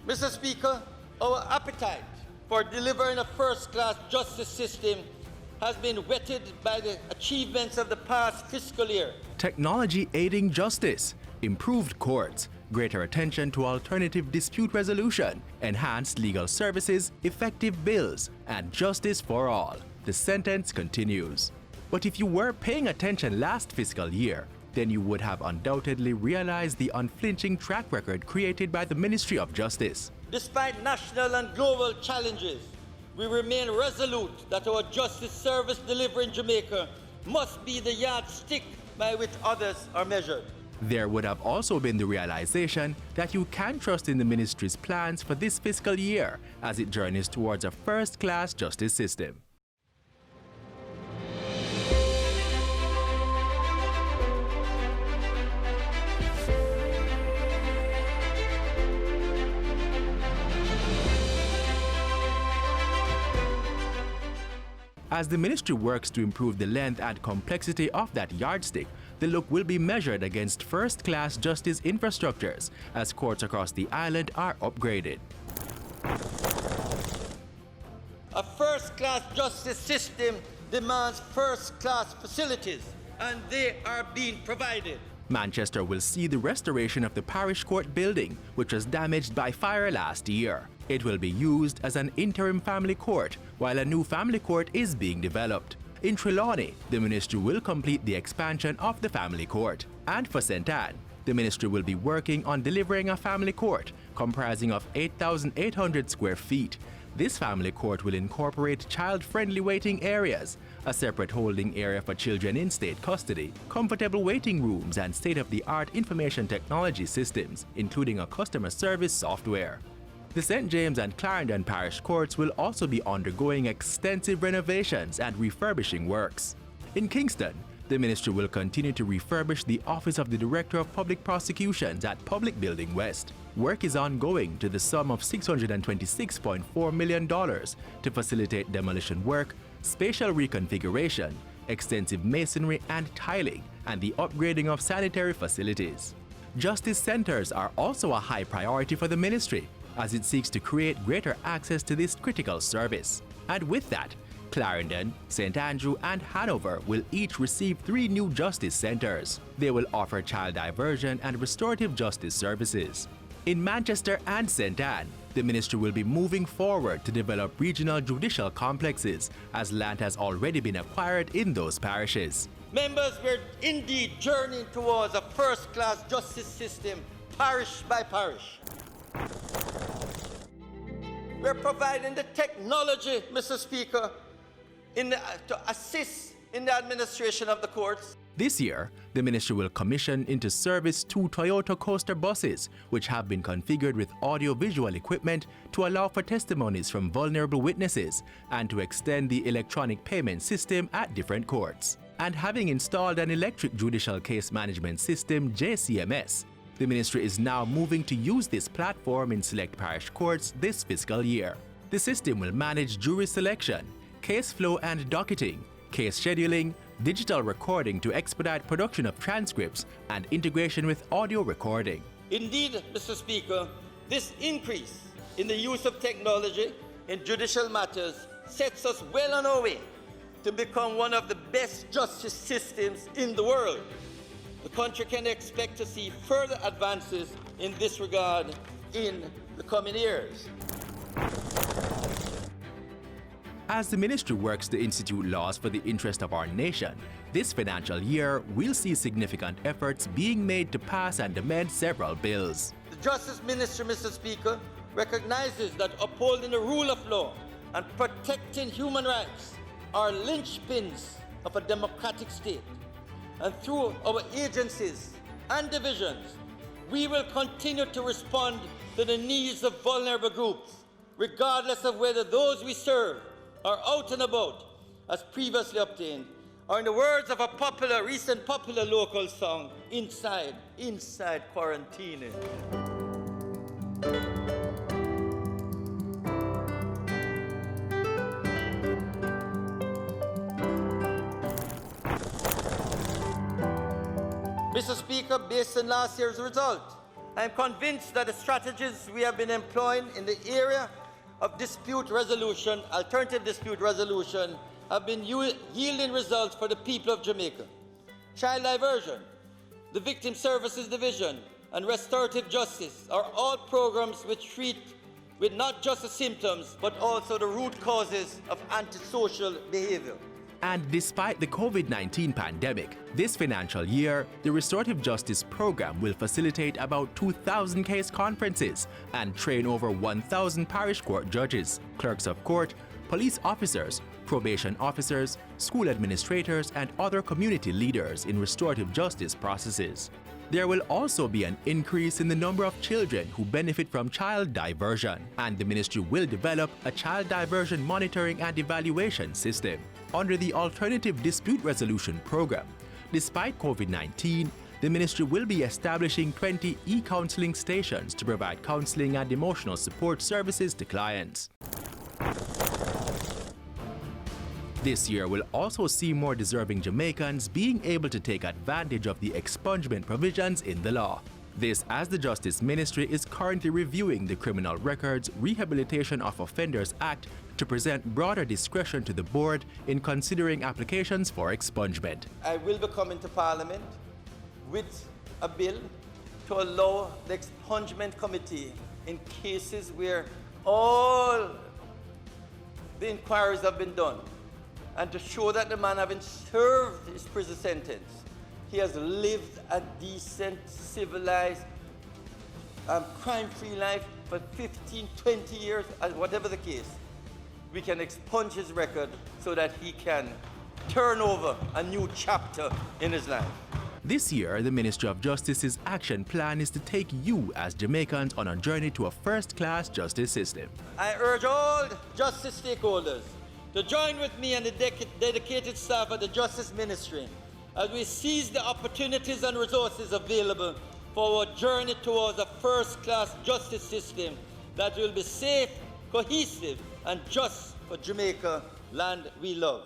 Mr. Speaker, our appetite for delivering a first-class justice system has been whetted by the achievements of the past fiscal year. Technology aiding justice, improved courts, greater attention to alternative dispute resolution, enhanced legal services, effective bills, and justice for all. The sentence continues. But if you were paying attention last fiscal year, then you would have undoubtedly realized the unflinching track record created by the Ministry of Justice. Despite national and global challenges, we remain resolute that our justice service delivery in Jamaica must be the yardstick by which others are measured. There would have also been the realization that you can trust in the ministry's plans for this fiscal year as it journeys towards a first-class justice system. As the ministry works to improve the length and complexity of that yardstick, the look will be measured against first-class justice infrastructures as courts across the island are upgraded. A first-class justice system demands first-class facilities, and they are being provided. Manchester will see the restoration of the parish court building, which was damaged by fire last year. It will be used as an interim family court, while a new family court is being developed. In Trelawney, the ministry will complete the expansion of the family court. And for St. Anne, the ministry will be working on delivering a family court comprising of 8,800 square feet. This family court will incorporate child-friendly waiting areas, a separate holding area for children in state custody, comfortable waiting rooms, and state-of-the-art information technology systems, including a customer service software. The St. James and Clarendon parish courts will also be undergoing extensive renovations and refurbishing works. In Kingston, the ministry will continue to refurbish the Office of the Director of Public Prosecutions at Public Building West. Work is ongoing to the sum of $626.4 million to facilitate demolition work, spatial reconfiguration, extensive masonry and tiling, and the upgrading of sanitary facilities. Justice centers are also a high priority for the ministry, as it seeks to create greater access to this critical service. And with that, Clarendon, St. Andrew, and Hanover will each receive 3 new justice centers. They will offer child diversion and restorative justice services. In Manchester and St. Anne, the ministry will be moving forward to develop regional judicial complexes, as land has already been acquired in those parishes. Members, we're indeed journeying towards a first-class justice system, parish by parish. We're providing the technology, Mr. Speaker, to assist in the administration of the courts. This year, the ministry will commission into service 2 Toyota Coaster buses, which have been configured with audio-visual equipment to allow for testimonies from vulnerable witnesses and to extend the electronic payment system at different courts. And having installed an electric judicial case management system, JCMS, the ministry is now moving to use this platform in select parish courts this fiscal year. The system will manage jury selection, case flow and docketing, case scheduling, digital recording to expedite production of transcripts, and integration with audio recording. Indeed, Mr. Speaker, this increase in the use of technology in judicial matters sets us well on our way to become one of the best justice systems in the world. The country can expect to see further advances in this regard in the coming years. As the ministry works to institute laws for the interest of our nation, this financial year we'll see significant efforts being made to pass and amend several bills. The Justice Ministry, Mr. Speaker, recognizes that upholding the rule of law and protecting human rights are linchpins of a democratic state. And through our agencies and divisions, we will continue to respond to the needs of vulnerable groups, regardless of whether those we serve are out and about, as previously obtained, or in the words of a recent popular local song, inside quarantine. Mr. Speaker, based on last year's result, I am convinced that the strategies we have been employing in the area of dispute resolution, alternative dispute resolution, have been yielding results for the people of Jamaica. Child diversion, the Victim Services Division, and restorative justice are all programs which treat with not just the symptoms, but also the root causes of antisocial behavior. And despite the COVID-19 pandemic, this financial year, the Restorative Justice Program will facilitate about 2,000 case conferences and train over 1,000 parish court judges, clerks of court, police officers, probation officers, school administrators, and other community leaders in restorative justice processes. There will also be an increase in the number of children who benefit from child diversion, and the ministry will develop a child diversion monitoring and evaluation system. Under the Alternative Dispute Resolution Program, despite COVID-19, the ministry will be establishing 20 e-counseling stations to provide counseling and emotional support services to clients. This year will also see more deserving Jamaicans being able to take advantage of the expungement provisions in the law. This as the Justice Ministry is currently reviewing the Criminal Records Rehabilitation of Offenders Act to present broader discretion to the board in considering applications for expungement. I will be coming to Parliament with a bill to allow the expungement committee in cases where all the inquiries have been done, and to show that the man having served his prison sentence, he has lived a decent, civilized, crime-free life for 15, 20 years, whatever the case. We can expunge his record so that he can turn over a new chapter in his life. This year, the Ministry of Justice's action plan is to take you as Jamaicans on a journey to a first-class justice system. I urge all justice stakeholders to join with me and the dedicated staff of the Justice Ministry as we seize the opportunities and resources available for our journey towards a first-class justice system that will be safe, cohesive, and just for Jamaica, land we love.